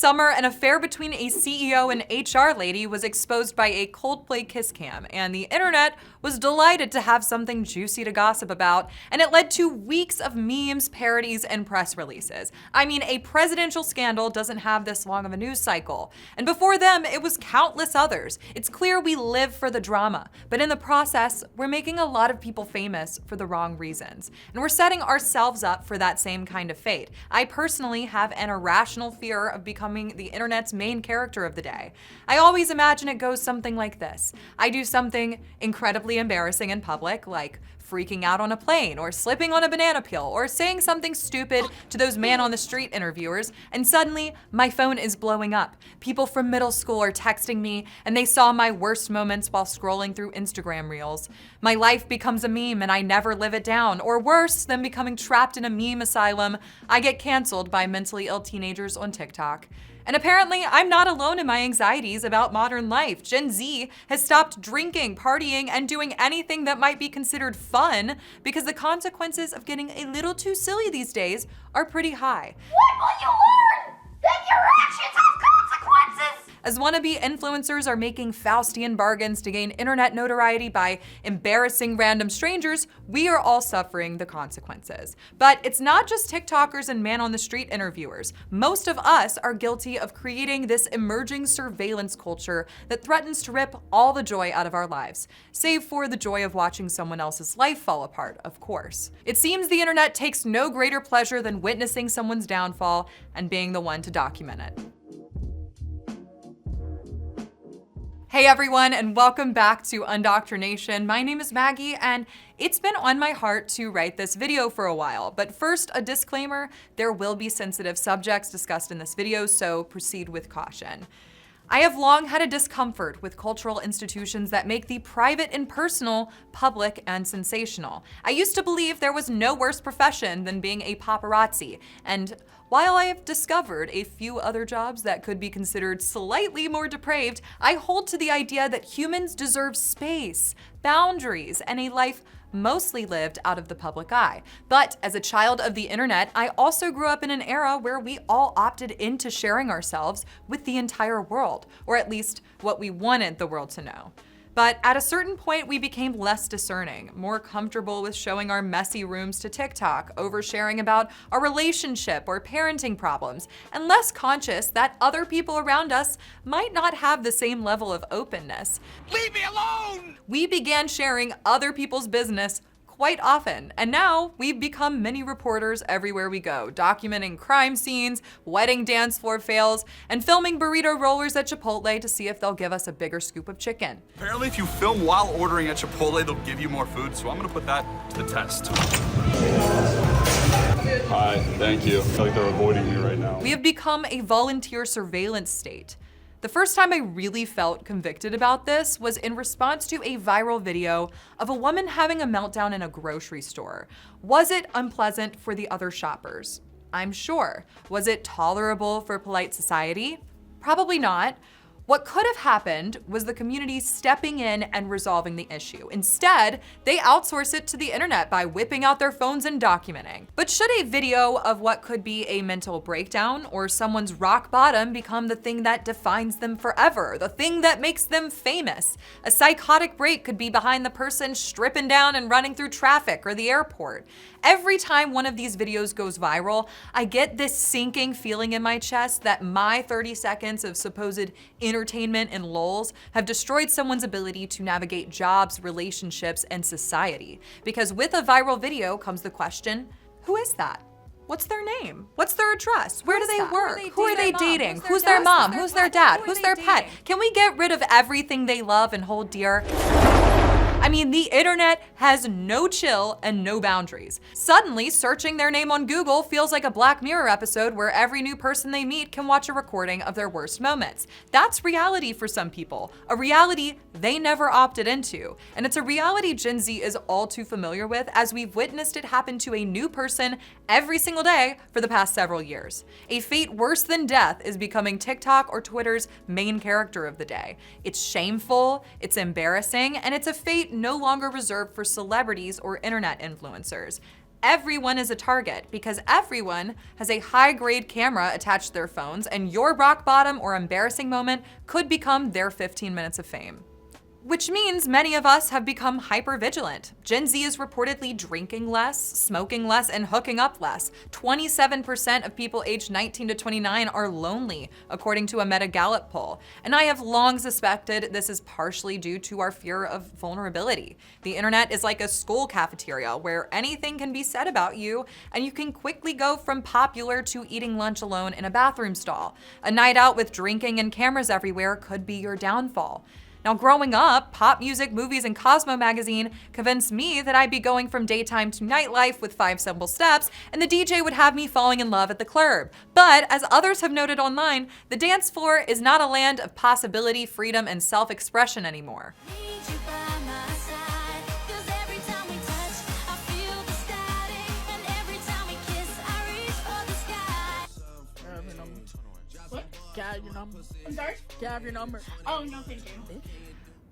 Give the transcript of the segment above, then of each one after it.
summer, an affair between a CEO and HR lady was exposed by a Coldplay kiss cam, and the internet was delighted to have something juicy to gossip about, and it led to weeks of memes, parodies, and press releases. I mean, a presidential scandal doesn't have this long of a news cycle. And before them, it was countless others. It's clear we live for the drama, but in the process, we're making a lot of people famous for the wrong reasons. And we're setting ourselves up for that same kind of fate. I personally have an irrational fear of becoming the internet's main character of the day. I always imagine it goes something like this. I do something incredibly embarrassing in public, like freaking out on a plane, or slipping on a banana peel, or saying something stupid to those man-on-the-street interviewers, and suddenly my phone is blowing up. People from middle school are texting me, and they saw my worst moments while scrolling through Instagram reels. My life becomes a meme and I never live it down, or worse than becoming trapped in a meme asylum, I get canceled by mentally ill teenagers on TikTok. And apparently, I'm not alone in my anxieties about modern life. Gen Z has stopped drinking, partying, and doing anything that might be considered fun because the consequences of getting a little too silly these days are pretty high. When will you learn that your actions have consequences? As wannabe influencers are making Faustian bargains to gain internet notoriety by embarrassing random strangers, we are all suffering the consequences. But it's not just TikTokers and man-on-the-street interviewers. Most of us are guilty of creating this emerging surveillance culture that threatens to rip all the joy out of our lives, save for the joy of watching someone else's life fall apart, of course. It seems the internet takes no greater pleasure than witnessing someone's downfall and being the one to document it. Hey everyone, and welcome back to Undoctrination. My name is Maggie, and it's been on my heart to write this video for a while. But first, a disclaimer, there will be sensitive subjects discussed in this video, so proceed with caution. I have long had a discomfort with cultural institutions that make the private and personal public and sensational. I used to believe there was no worse profession than being a paparazzi, and while I have discovered a few other jobs that could be considered slightly more depraved, I hold to the idea that humans deserve space, boundaries, and a life mostly lived out of the public eye. But as a child of the internet, I also grew up in an era where we all opted into sharing ourselves with the entire world, or at least what we wanted the world to know. But at a certain point, we became less discerning, more comfortable with showing our messy rooms to TikTok, oversharing about our relationship or parenting problems, and less conscious that other people around us might not have the same level of openness. Leave me alone! We began sharing other people's business quite often, and now we've become mini reporters everywhere we go, documenting crime scenes, wedding dance floor fails, and filming burrito rollers at Chipotle to see if they'll give us a bigger scoop of chicken. Apparently if you film while ordering at Chipotle, they'll give you more food, so I'm gonna put that to the test. Hi, thank you. I feel like they're avoiding me right now. We have become a volunteer surveillance state. The first time I really felt convicted about this was in response to a viral video of a woman having a meltdown in a grocery store. Was it unpleasant for the other shoppers? I'm sure. Was it tolerable for polite society? Probably not. What could have happened was the community stepping in and resolving the issue. Instead, they outsource it to the internet by whipping out their phones and documenting. But should a video of what could be a mental breakdown or someone's rock bottom become the thing that defines them forever, the thing that makes them famous? A psychotic break could be behind the person stripping down and running through traffic or the airport. Every time one of these videos goes viral, I get this sinking feeling in my chest that my 30 seconds of supposed entertainment and lulz have destroyed someone's ability to navigate jobs, relationships, and society. Because with a viral video comes the question, who is that? What's their name? What's their address? Where do they work? Who are they dating? Who's their mom? Who's their dad? Who's their pet? Can we get rid of everything they love and hold dear? I mean, the internet has no chill and no boundaries. Suddenly, searching their name on Google feels like a Black Mirror episode where every new person they meet can watch a recording of their worst moments. That's reality for some people, a reality they never opted into. And it's a reality Gen Z is all too familiar with, as we've witnessed it happen to a new person every single day for the past several years. A fate worse than death is becoming TikTok or Twitter's main character of the day. It's shameful, it's embarrassing, and it's a fate no longer reserved for celebrities or internet influencers. everyone is a target because everyone has a high-grade camera attached to their phones, and your rock bottom or embarrassing moment could become their 15 minutes of fame. Which means many of us have become hyper-vigilant. Gen Z is reportedly drinking less, smoking less, and hooking up less. 27% of people aged 19 to 29 are lonely, according to a Meta Gallup poll. And I have long suspected this is partially due to our fear of vulnerability. The internet is like a school cafeteria where anything can be said about you, and you can quickly go from popular to eating lunch alone in a bathroom stall. A night out with drinking and cameras everywhere could be your downfall. Now, growing up, pop music, movies, and Cosmo magazine convinced me that I'd be going from daytime to nightlife with 5 simple steps, and the DJ would have me falling in love at the club. But as others have noted online, the dance floor is not a land of possibility, freedom, and self-expression anymore. Can I have your number? I'm sorry? Can I have your number? Oh, no, thank you.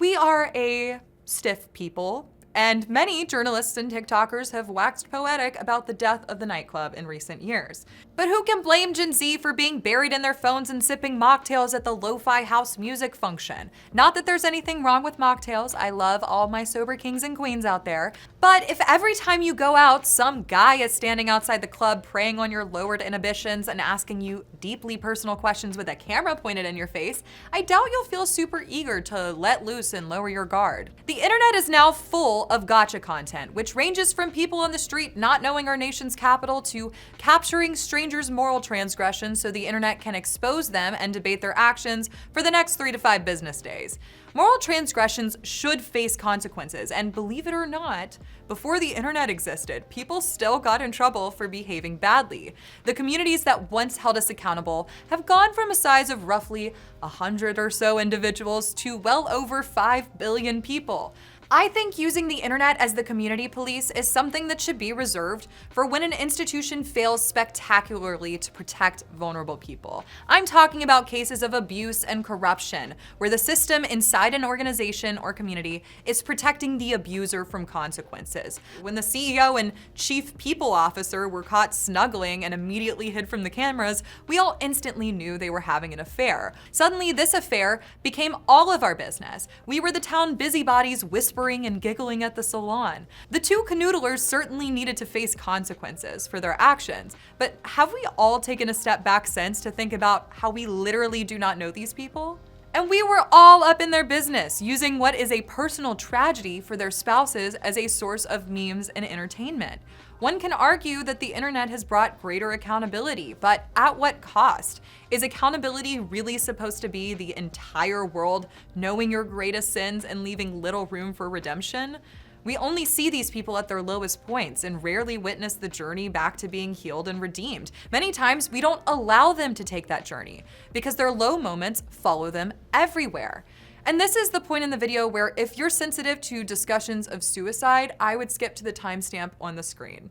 We are a stiff people, and many journalists and TikTokers have waxed poetic about the death of the nightclub in recent years. But who can blame Gen Z for being buried in their phones and sipping mocktails at the lo-fi house music function? Not that there's anything wrong with mocktails, I love all my sober kings and queens out there. But if every time you go out, some guy is standing outside the club preying on your lowered inhibitions and asking you deeply personal questions with a camera pointed in your face, I doubt you'll feel super eager to let loose and lower your guard. The internet is now full of gotcha content, which ranges from people on the street not knowing our nation's capital to capturing strangers' moral transgressions so the internet can expose them and debate their actions for the next 3 to 5 business days. Moral transgressions should face consequences, and believe it or not, before the internet existed, people still got in trouble for behaving badly. The communities that once held us accountable have gone from a size of roughly 100 or so individuals to well over 5 billion people. I think using the internet as the community police is something that should be reserved for when an institution fails spectacularly to protect vulnerable people. I'm talking about cases of abuse and corruption, where the system inside an organization or community is protecting the abuser from consequences. When the CEO and chief people officer were caught snuggling and immediately hid from the cameras, we all instantly knew they were having an affair. Suddenly, this affair became all of our business. We were the town busybodies whispering and giggling at the salon. The two canoodlers certainly needed to face consequences for their actions, but have we all taken a step back since to think about how we literally do not know these people? And we were all up in their business, using what is a personal tragedy for their spouses as a source of memes and entertainment. One can argue that the internet has brought greater accountability, but at what cost? Is accountability really supposed to be the entire world knowing your greatest sins and leaving little room for redemption? We only see these people at their lowest points and rarely witness the journey back to being healed and redeemed. Many times we don't allow them to take that journey because their low moments follow them everywhere. And this is the point in the video where if you're sensitive to discussions of suicide, I would skip to the timestamp on the screen.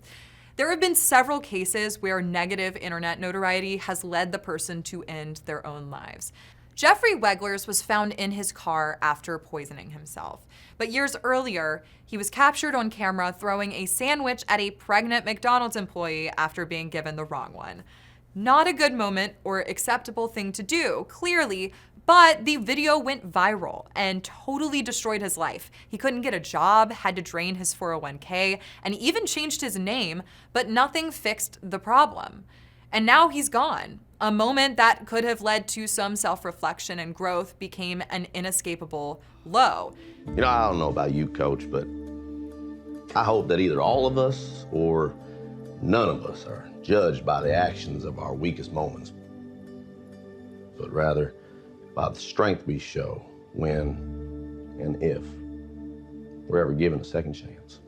There have been several cases where negative internet notoriety has led the person to end their own lives. Jeffrey Wegler's was found in his car after poisoning himself. But years earlier, he was captured on camera throwing a sandwich at a pregnant McDonald's employee after being given the wrong one. Not a good moment or acceptable thing to do, clearly, but the video went viral and totally destroyed his life. He couldn't get a job, had to drain his 401k, and even changed his name, but nothing fixed the problem. And now he's gone. A moment that could have led to some self-reflection and growth became an inescapable low. You know, I don't know about you, Coach, but I hope that either all of us or none of us are judged by the actions of our weakest moments, but rather by the strength we show when and if we're ever given a second chance.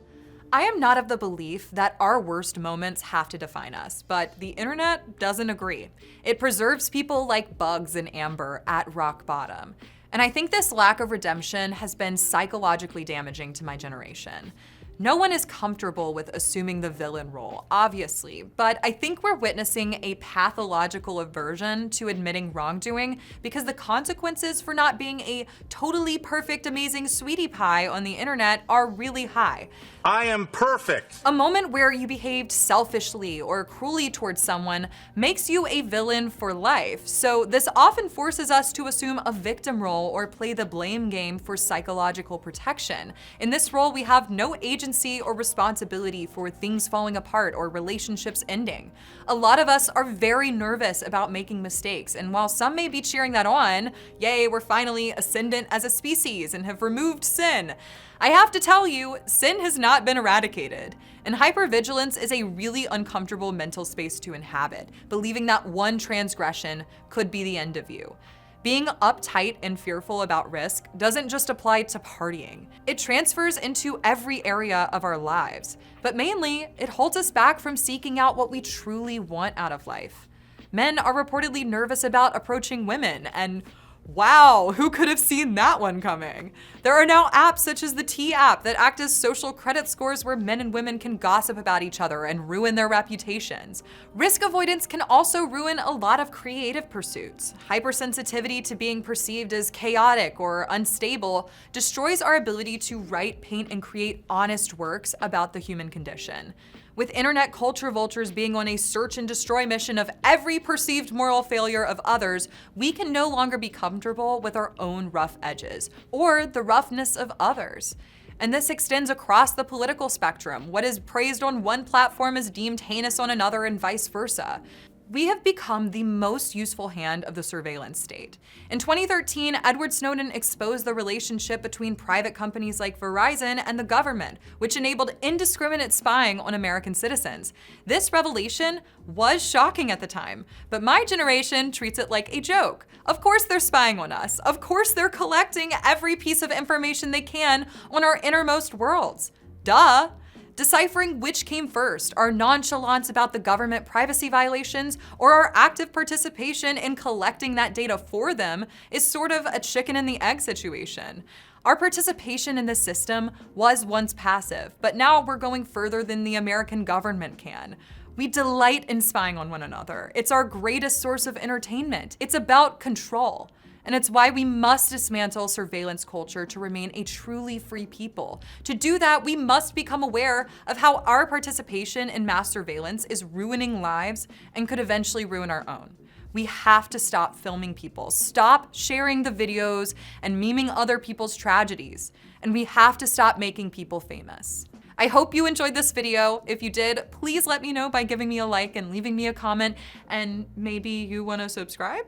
I am not of the belief that our worst moments have to define us, but the internet doesn't agree. It preserves people like Bugs and Amber at rock bottom. And I think this lack of redemption has been psychologically damaging to my generation. No one is comfortable with assuming the villain role, obviously, but I think we're witnessing a pathological aversion to admitting wrongdoing because the consequences for not being a totally perfect, amazing sweetie pie on the internet are really high. I am perfect. A moment where you behaved selfishly or cruelly towards someone makes you a villain for life. So this often forces us to assume a victim role or play the blame game for psychological protection. In this role, we have no agency or responsibility for things falling apart or relationships ending. A lot of us are very nervous about making mistakes, and while some may be cheering that on, yay, we're finally ascendant as a species and have removed sin, I have to tell you, sin has not been eradicated. And hypervigilance is a really uncomfortable mental space to inhabit, believing that one transgression could be the end of you. Being uptight and fearful about risk doesn't just apply to partying. It transfers into every area of our lives. But mainly, it holds us back from seeking out what we truly want out of life. Men are reportedly nervous about approaching women, and wow, who could have seen that one coming? There are now apps such as the T app that act as social credit scores where men and women can gossip about each other and ruin their reputations. Risk avoidance can also ruin a lot of creative pursuits. Hypersensitivity to being perceived as chaotic or unstable destroys our ability to write, paint, and create honest works about the human condition. With internet culture vultures being on a search and destroy mission of every perceived moral failure of others, we can no longer be comfortable with our own rough edges or the roughness of others. And this extends across the political spectrum. What is praised on one platform is deemed heinous on another, and vice versa. We have become the most useful hand of the surveillance state. In 2013, Edward Snowden exposed the relationship between private companies like Verizon and the government, which enabled indiscriminate spying on American citizens. This revelation was shocking at the time, but my generation treats it like a joke. Of course they're spying on us. Of course they're collecting every piece of information they can on our innermost worlds. Duh. Deciphering which came first, our nonchalance about the government privacy violations or our active participation in collecting that data for them, is sort of a chicken and the egg situation. Our participation in this system was once passive, but now we're going further than the American government can. We delight in spying on one another. It's our greatest source of entertainment. It's about control. And it's why we must dismantle surveillance culture to remain a truly free people. To do that, we must become aware of how our participation in mass surveillance is ruining lives and could eventually ruin our own. We have to stop filming people, stop sharing the videos and memeing other people's tragedies, and we have to stop making people famous. I hope you enjoyed this video. If you did, please let me know by giving me a like and leaving me a comment, and maybe you wanna subscribe?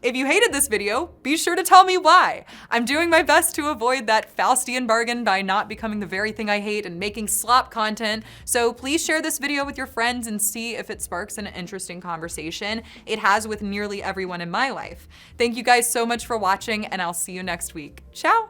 If you hated this video, be sure to tell me why. I'm doing my best to avoid that Faustian bargain by not becoming the very thing I hate and making slop content, so please share this video with your friends and see if it sparks an interesting conversation. It has with nearly everyone in my life. Thank you guys so much for watching, and I'll see you next week. Ciao!